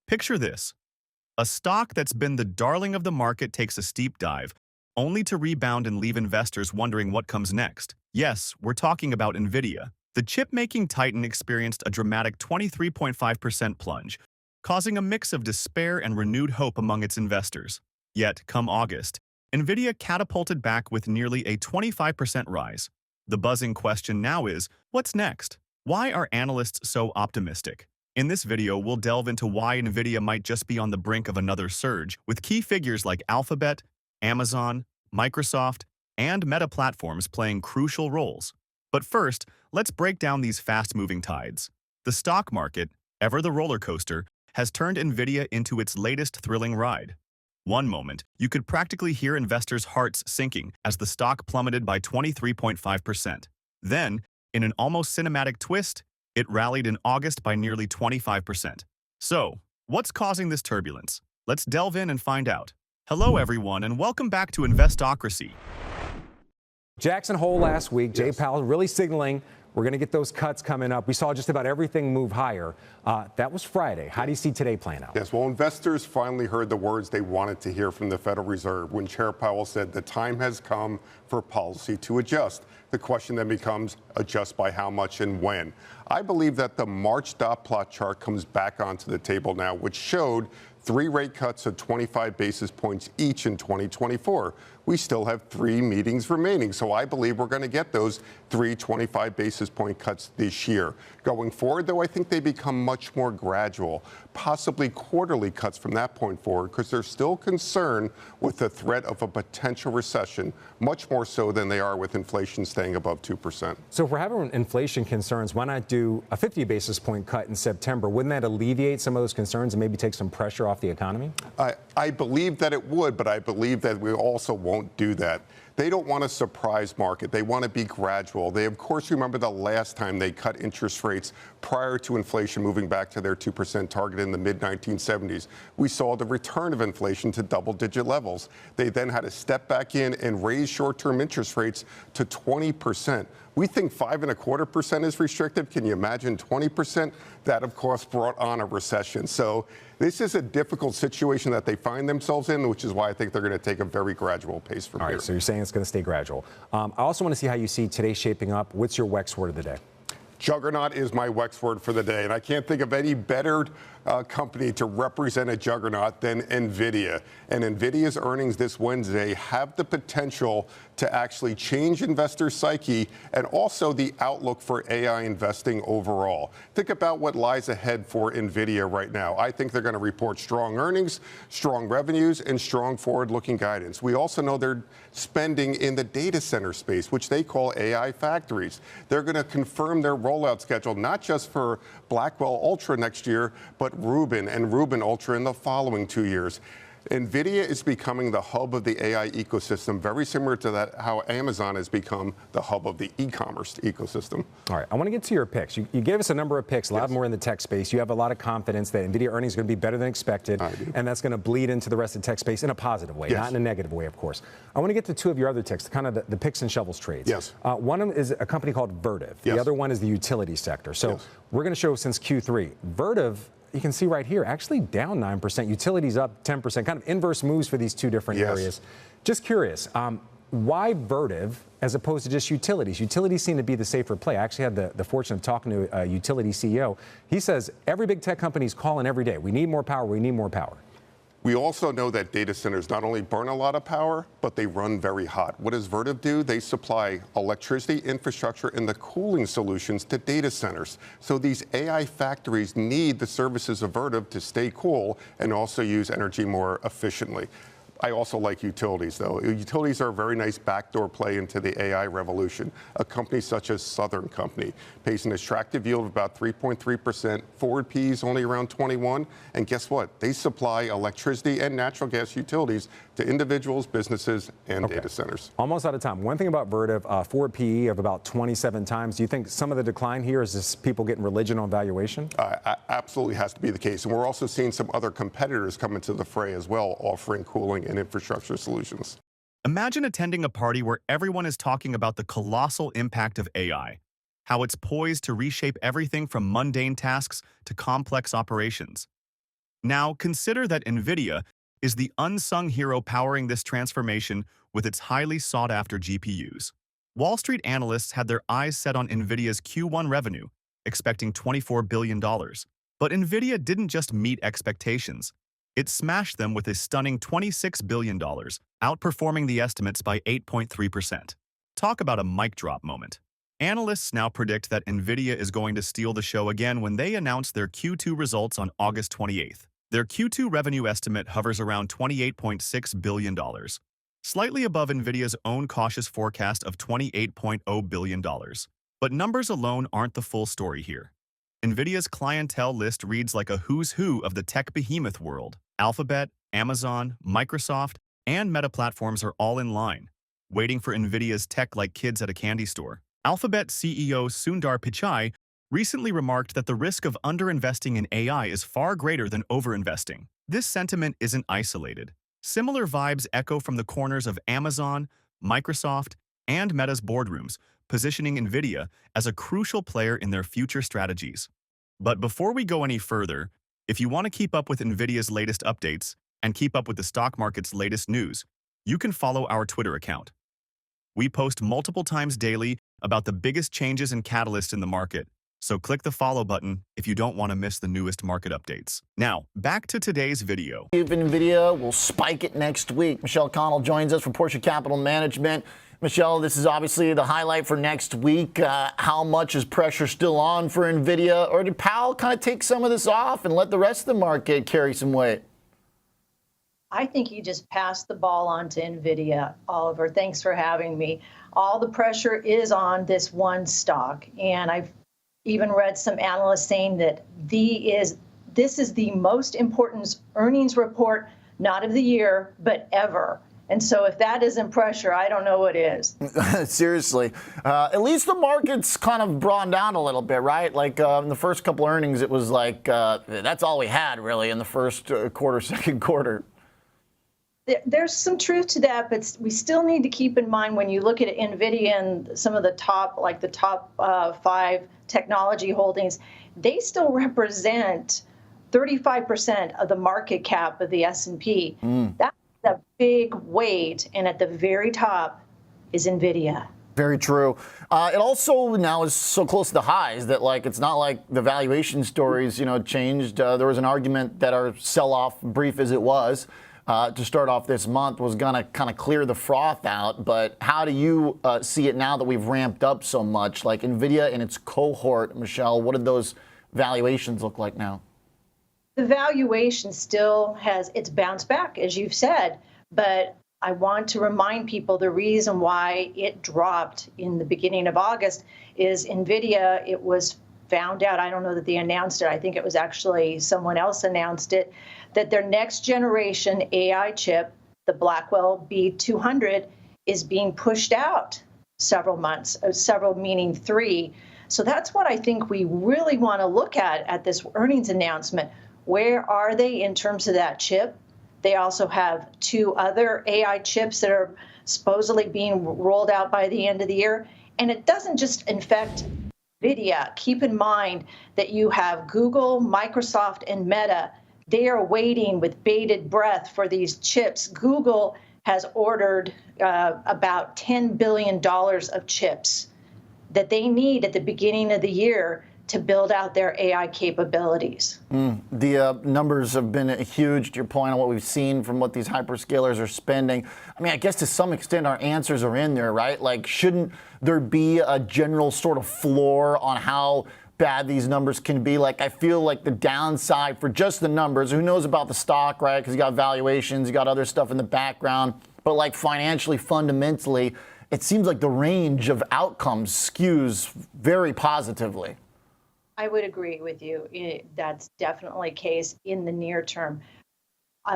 Picture this. A stock that's been the darling of the market takes a steep dive, only to rebound and leave investors wondering what comes next. Yes, we're talking about Nvidia. The chip-making titan experienced a dramatic 23.5% plunge, causing a mix of despair and renewed hope among its investors. Yet, come August, Nvidia catapulted back with nearly a 25% rise. The buzzing question now is, what's next? Why are analysts so optimistic? In this video, we'll delve into why Nvidia might just be on the brink of another surge, with key figures like Alphabet, Amazon, Microsoft, and Meta platforms playing crucial roles. But first, let's break down these fast-moving tides. The stock market, ever the roller coaster, has turned Nvidia into its latest thrilling ride. One moment, you could practically hear investors' hearts sinking as the stock plummeted by 23.5%. Then, in an almost cinematic twist, it rallied in August by nearly 25%. So, what's causing this turbulence? Let's delve in and find out. Hello everyone and welcome back to Investocracy. Jackson Hole last week, Jay Yes. Powell really signaling we're going to get those cuts coming up. We saw just about everything move higher. That was Friday. How do you see today playing out? Yes, well, investors finally heard the words they wanted to hear from the Federal Reserve when Chair Powell said the time has come for policy to adjust. The question then becomes adjust by how much and when. I believe that the March dot plot chart comes back onto the table now, which showed 3 rate cuts of 25 basis points each in 2024. We still have 3 meetings remaining, so I believe we're going to get those 3 25 basis point cuts this year. Going forward, though, I think they become much more gradual, possibly quarterly cuts from that point forward, because they're still concerned with the threat of a potential recession, much more so than they are with inflation staying above 2%. So if we're having inflation concerns, why not do a 50 basis point cut in September? Wouldn't that alleviate some of those concerns and maybe take some pressure off the economy? I believe that it would, but I believe that we also won't do that. They don't want a surprise market. They want to be gradual. They, of course, remember the last time they cut interest rates prior to inflation moving back to their 2% target in the mid-1970s. We saw the return of inflation to double-digit levels. They then had to step back in and raise short-term interest rates to 20%. We think 5.25% is restrictive. Can you imagine 20%? That, of course, brought on a recession. So this is a difficult situation that they find themselves in, which is why I think they're going to take a very gradual pace from All here. right, so you're saying it's going to stay gradual. I also want to see how you see today shaping up. What's your WEX word of the day? Juggernaut is my WEX word for the day, and I can't think of any better company to represent a juggernaut than Nvidia. And Nvidia's earnings this Wednesday have the potential to actually change investor psyche and also the outlook for AI investing overall. Think about what lies ahead for Nvidia right now. I think they're going to report strong earnings, strong revenues, and strong forward-looking guidance. We also know they're spending in the data center space, which they call AI factories. They're going to confirm their rollout schedule, not just for Blackwell Ultra next year, but Rubin and Rubin Ultra in the following 2 years. Nvidia is becoming the hub of the AI ecosystem, very similar to that how Amazon has become the hub of the e-commerce ecosystem. All right, I want to get to your picks. You gave us a number of picks, a lot more in the tech space. You have a lot of confidence that Nvidia earnings are going to be better than expected, and that's going to bleed into the rest of the tech space in a positive way, not in a negative way, of course. I want to get to 2 of your other ticks, kind of the picks and shovels trades. Yes. One of them is a company called Vertiv. Yes. The other one is the utility sector. So we're going to show since Q3. Vertiv, you can see right here, actually down 9%, utilities up 10%, kind of inverse moves for these 2 different areas. Just curious, why Vertiv as opposed to just utilities? Utilities seem to be the safer play. I actually had the fortune of talking to a utility CEO. He says every big tech company is calling every day. We need more power. We need more power. We also know that data centers not only burn a lot of power, but they run very hot. What does Vertiv do? They supply electricity, infrastructure, and the cooling solutions to data centers. So these AI factories need the services of Vertiv to stay cool and also use energy more efficiently. I also like utilities, though. Utilities are a very nice backdoor play into the AI revolution. A company such as Southern Company pays an attractive yield of about 3.3%. Forward P is only around 21. And guess what? They supply electricity and natural gas utilities to individuals, businesses, and data centers. Almost out of time. One thing about Vertiv, forward PE of about 27 times. Do you think some of the decline here is just people getting religion on valuation? Absolutely has to be the case. And we're also seeing some other competitors come into the fray as well, offering cooling and infrastructure solutions. Imagine attending a party where everyone is talking about the colossal impact of AI, how it's poised to reshape everything from mundane tasks to complex operations. Now, consider that NVIDIA is the unsung hero powering this transformation with its highly sought-after GPUs. Wall Street analysts had their eyes set on NVIDIA's Q1 revenue, expecting $24 billion. But NVIDIA didn't just meet expectations. It smashed them with a stunning $26 billion, outperforming the estimates by 8.3%. Talk about a mic drop moment. Analysts now predict that NVIDIA is going to steal the show again when they announce their Q2 results on August 28th. Their Q2 revenue estimate hovers around $28.6 billion, slightly above NVIDIA's own cautious forecast of $28.0 billion. But numbers alone aren't the full story here. NVIDIA's clientele list reads like a who's who of the tech behemoth world. Alphabet, Amazon, Microsoft, and Meta platforms are all in line, waiting for NVIDIA's tech like kids at a candy store. Alphabet CEO Sundar Pichai recently remarked that the risk of underinvesting in AI is far greater than overinvesting. This sentiment isn't isolated. Similar vibes echo from the corners of Amazon, Microsoft, and Meta's boardrooms, positioning NVIDIA as a crucial player in their future strategies. But before we go any further, if you want to keep up with NVIDIA's latest updates and keep up with the stock market's latest news, you can follow our Twitter account. We post multiple times daily about the biggest changes and catalysts in the market, so click the follow button if you don't want to miss the newest market updates. Now, back to today's video. NVIDIA will spike it next week. Michelle Connell joins us from Porsche Capital Management. Michelle, this is obviously the highlight for next week. How much is pressure still on for NVIDIA, or did Powell kind of take some of this off and let the rest of the market carry some weight? I think you just passed the ball on to NVIDIA, Oliver. Thanks for having me. All the pressure is on this one stock, and I've even read some analysts saying that this is the most important earnings report, not of the year, but ever. And so if that isn't pressure, I don't know what is. Seriously. At least the market's kind of brought down a little bit, right? Like in the first couple earnings, it was like that's all we had, really, in the first quarter, second quarter. There's some truth to that, but we still need to keep in mind when you look at NVIDIA and some of the top, like the top 5 technology holdings, they still represent 35% of the market cap of the S&P. That's a big weight, and at the very top is NVIDIA. Very true. It also now is so close to the highs that, like, it's not like the valuation stories, changed. There was an argument that our sell-off, brief as it was, to start off this month, was going to kind of clear the froth out. But how do you see it now that we've ramped up so much? Like NVIDIA and its cohort, Michelle, what did those valuations look like now? The valuation still has its bounce back, as you've said, but I want to remind people the reason why it dropped in the beginning of August is NVIDIA, it was found out, I don't know that they announced it, I think it was actually someone else announced it, that their next generation AI chip, the Blackwell B200, is being pushed out several months, several meaning 3. So that's what I think we really want to look at this earnings announcement. Where are they in terms of that chip? They also have 2 other AI chips that are supposedly being rolled out by the end of the year. And it doesn't just infect NVIDIA. Keep in mind that you have Google, Microsoft, and Meta. They are waiting with bated breath for these chips. Google has ordered about $10 billion of chips that they need at the beginning of the year to build out their AI capabilities. The numbers have been huge, to your point, on what we've seen from what these hyperscalers are spending. I mean, I guess to some extent our answers are in there, right? Like, shouldn't there be a general sort of floor on how bad these numbers can be? Like, I feel like the downside for just the numbers, who knows about the stock, right? Because you got valuations, you got other stuff in the background. But like financially, fundamentally, it seems like the range of outcomes skews very positively. I would agree with you. That's definitely a case in the near term.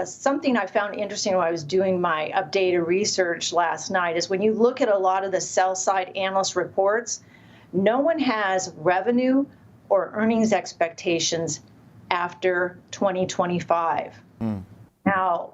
Something I found interesting when I was doing my updated research last night is when you look at a lot of the sell-side analyst reports, no one has revenue or earnings expectations after 2025. Now,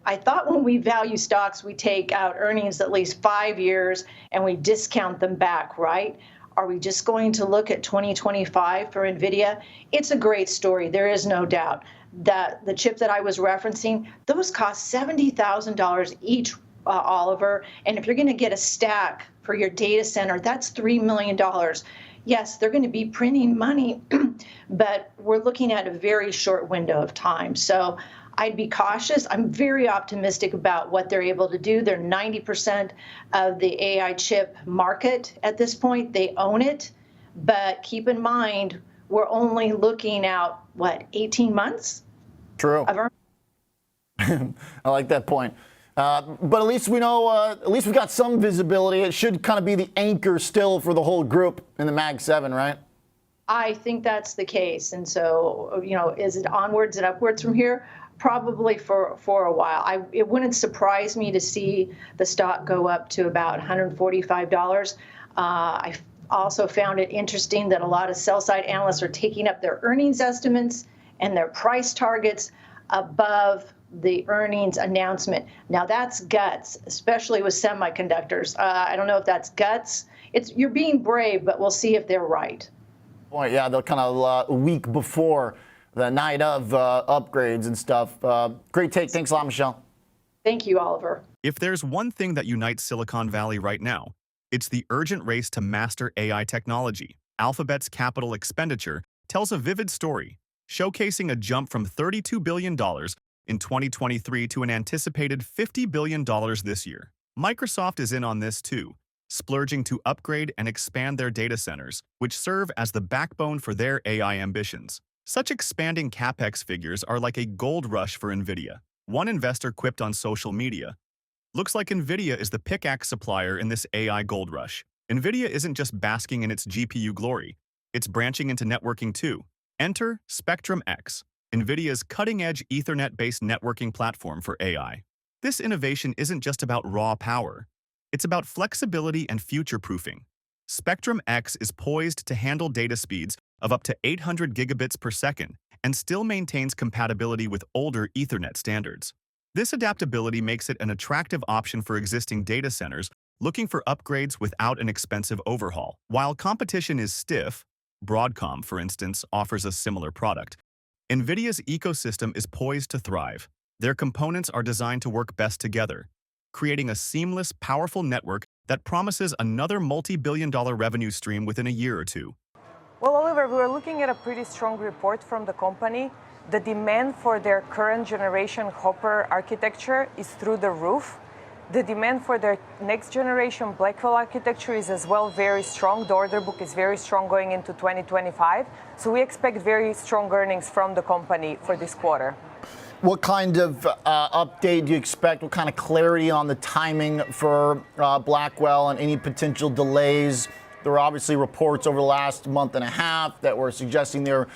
I thought when we value stocks, we take out earnings at least 5 years and we discount them back, right? Are we just going to look at 2025 for NVIDIA? It's a great story, there is no doubt. that the chip that I was referencing, those cost $70,000 each, Oliver. And if you're going to get a stack for your data center, that's $3 million. Yes, they're going to be printing money, but we're looking at a very short window of time. So I'd be cautious. I'm very optimistic about what they're able to do. They're 90% of the AI chip market at this point. They own it. But keep in mind, we're only looking out, 18 months? True. I like that point. But at least we know, at least we got some visibility. It should kind of be the anchor still for the whole group in the Mag 7, right? I think that's the case. And so, is it onwards and upwards from here? Probably for a while. It wouldn't surprise me to see the stock go up to about $145. I also found it interesting that a lot of sell-side analysts are taking up their earnings estimates and their price targets above the earnings announcement. Now that's guts, especially with semiconductors. I don't know if that's guts. You're being brave, but we'll see if they're right. Boy, yeah, they're kind of a week before the night of upgrades and stuff. Great take. Thanks a lot, Michelle. Thank you, Oliver. If there's one thing that unites Silicon Valley right now, it's the urgent race to master AI technology. Alphabet's capital expenditure tells a vivid story, showcasing a jump from $32 billion in 2023 to an anticipated $50 billion this year. Microsoft is in on this too, splurging to upgrade and expand their data centers, which serve as the backbone for their AI ambitions. Such expanding capex figures are like a gold rush for NVIDIA. One investor quipped on social media, "Looks like NVIDIA is the pickaxe supplier in this AI gold rush." NVIDIA isn't just basking in its GPU glory, it's branching into networking too. Enter Spectrum-X, NVIDIA's cutting-edge Ethernet-based networking platform for AI. This innovation isn't just about raw power, it's about flexibility and future-proofing. Spectrum-X is poised to handle data speeds of up to 800 gigabits per second and still maintains compatibility with older Ethernet standards. This adaptability makes it an attractive option for existing data centers looking for upgrades without an expensive overhaul. While competition is stiff, Broadcom, for instance, offers a similar product. NVIDIA's ecosystem is poised to thrive. Their components are designed to work best together, creating a seamless, powerful network that promises another multi-billion-dollar revenue stream within a year or two. Well, Oliver, we were looking at a pretty strong report from the company. The demand for their current generation Hopper architecture is through the roof. The demand for their next generation Blackwell architecture is as well very strong. The order book is very strong going into 2025. So we expect very strong earnings from the company for this quarter. What kind of update do you expect? What kind of clarity on the timing for Blackwell and any potential delays? There were obviously reports over the last month and a half that were suggesting they're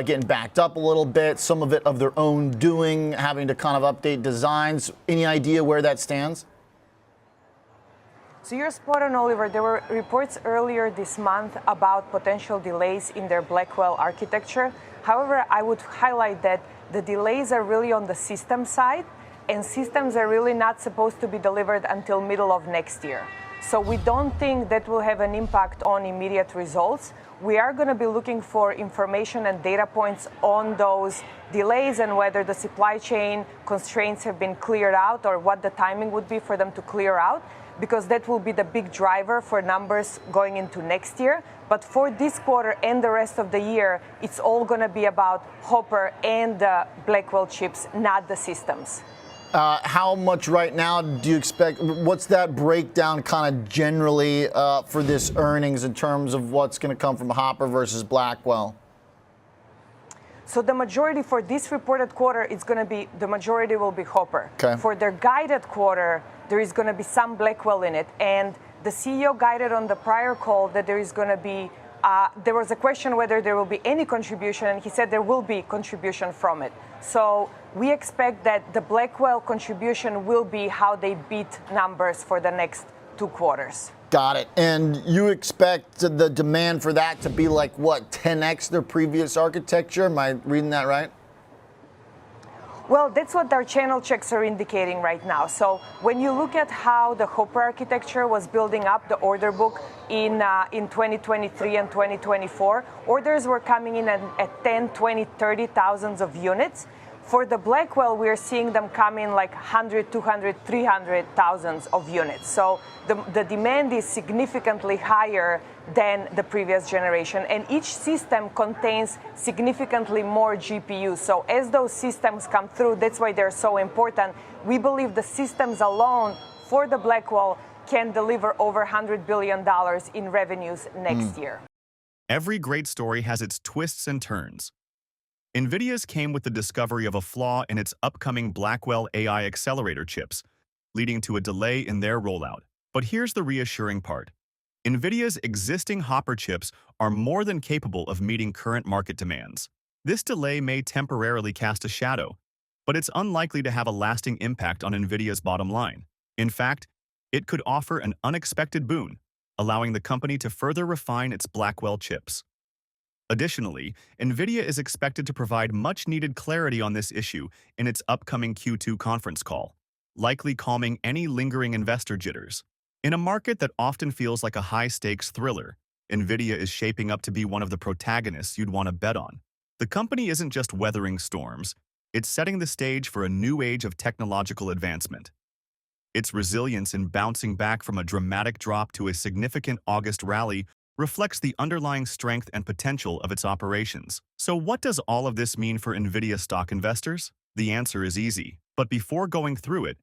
getting backed up a little bit, some of it of their own doing, having to kind of update designs. Any idea where that stands? So you're spot on, Oliver. There were reports earlier this month about potential delays in their Blackwell architecture. However, I would highlight that the delays are really on the system side, and systems are really not supposed to be delivered until middle of next year. So we don't think that will have an impact on immediate results. We are going to be looking for information and data points on those delays and whether the supply chain constraints have been cleared out or what the timing would be for them to clear out, because that will be the big driver for numbers going into next year. But for this quarter and the rest of the year, it's all going to be about Hopper and the Blackwell chips, not the systems. How much right now do you expect? What's that breakdown kind of generally for this earnings in terms of what's going to come from Hopper versus Blackwell? So the majority for this reported quarter is going to be, the majority will be Hopper. Okay. For their guided quarter, there is going to be some Blackwell in it. And the CEO guided on the prior call that there is going to be, there was a question whether there will be any contribution, and he said there will be contribution from it. So we expect that the Blackwell contribution will be how they beat numbers for the next 2 quarters. Got it. And you expect the demand for that to be like, what, 10x their previous architecture? Am I reading that right? Well, that's what our channel checks are indicating right now. So when you look at how the Hopper architecture was building up the order book in 2023 and 2024, orders were coming in at 10, 20, 30 thousands of units. For the Blackwell, we are seeing them come in like 100, 200, 300,000 of units. So the demand is significantly higher than the previous generation. And each system contains significantly more GPUs. So as those systems come through, that's why they're so important. We believe the systems alone for the Blackwell can deliver over $100 billion in revenues next year. Every great story has its twists and turns. NVIDIA's came with the discovery of a flaw in its upcoming Blackwell AI accelerator chips, leading to a delay in their rollout. But here's the reassuring part. NVIDIA's existing Hopper chips are more than capable of meeting current market demands. This delay may temporarily cast a shadow, but it's unlikely to have a lasting impact on NVIDIA's bottom line. In fact, it could offer an unexpected boon, allowing the company to further refine its Blackwell chips. Additionally, NVIDIA is expected to provide much-needed clarity on this issue in its upcoming Q2 conference call, likely calming any lingering investor jitters. In a market that often feels like a high-stakes thriller, NVIDIA is shaping up to be one of the protagonists you'd want to bet on. The company isn't just weathering storms, it's setting the stage for a new age of technological advancement. Its resilience in bouncing back from a dramatic drop to a significant August rally reflects the underlying strength and potential of its operations. So what does all of this mean for NVIDIA stock investors? The answer is easy. But before going through it,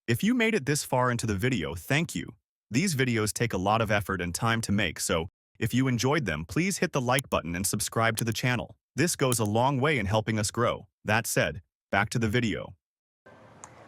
if you made it this far into the video, thank you. These videos take a lot of effort and time to make, so if you enjoyed them, please hit the like button and subscribe to the channel. This goes a long way in helping us grow. That said, back to the video.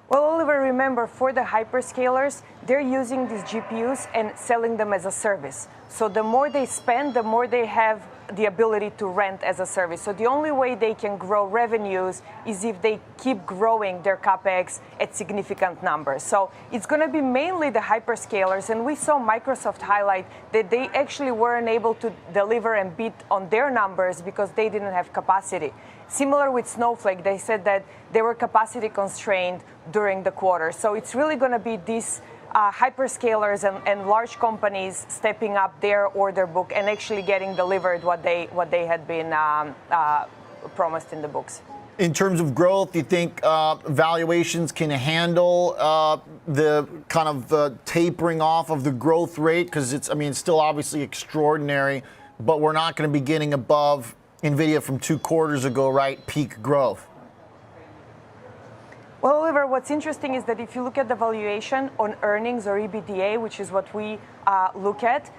Well, Oliver, remember, for the hyperscalers, they're using these GPUs and selling them as a service. So the more they spend, the more they have the ability to rent as a service. So the only way they can grow revenues is if they keep growing their CapEx at significant numbers. So it's going to be mainly the hyperscalers. And we saw Microsoft highlight that they actually weren't able to deliver and beat on their numbers because they didn't have capacity. Similar with Snowflake, they said that they were capacity constrained during the quarter. So it's really going to be these hyperscalers and large companies stepping up their order book and actually getting delivered what they had been promised in the books. In terms of growth, do you think valuations can handle the kind of tapering off of the growth rate? Because it's still obviously extraordinary, but we're not going to be getting above NVIDIA from 2 quarters ago, right? Peak growth. Well, Oliver, what's interesting is that if you look at the valuation on earnings or EBITDA, which is what we look at,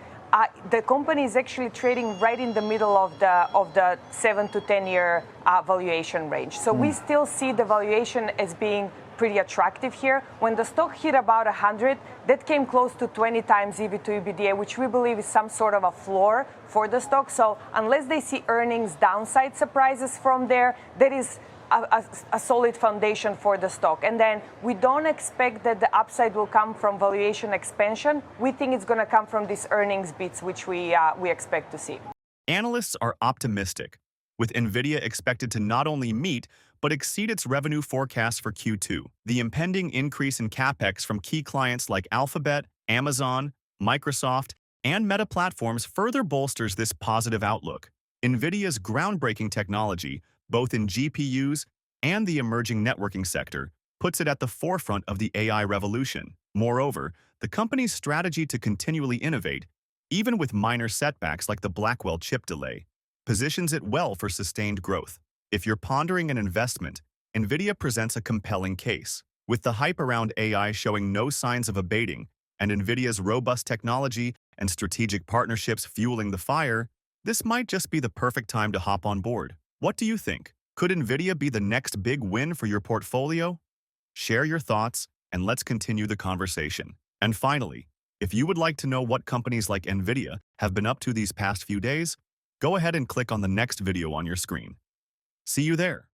the company is actually trading right in the middle of the 7 to 10 year valuation range. So we still see the valuation as being pretty attractive here. When the stock hit about 100, that came close to 20 times EV to EBITDA, which we believe is some sort of a floor for the stock. So unless they see earnings downside surprises from there, that is a solid foundation for the stock. And then we don't expect that the upside will come from valuation expansion. We think it's going to come from these earnings beats, which we expect to see. Analysts are optimistic, with NVIDIA expected to not only meet, but exceed its revenue forecast for Q2. The impending increase in CapEx from key clients like Alphabet, Amazon, Microsoft, and Meta Platforms further bolsters this positive outlook. NVIDIA's groundbreaking technology, both in GPUs and the emerging networking sector, puts it at the forefront of the AI revolution. Moreover, the company's strategy to continually innovate, even with minor setbacks like the Blackwell chip delay, positions it well for sustained growth. If you're pondering an investment, NVIDIA presents a compelling case. With the hype around AI showing no signs of abating, and NVIDIA's robust technology and strategic partnerships fueling the fire, this might just be the perfect time to hop on board. What do you think? Could NVIDIA be the next big win for your portfolio? Share your thoughts, and let's continue the conversation. And finally, if you would like to know what companies like NVIDIA have been up to these past few days, go ahead and click on the next video on your screen. See you there.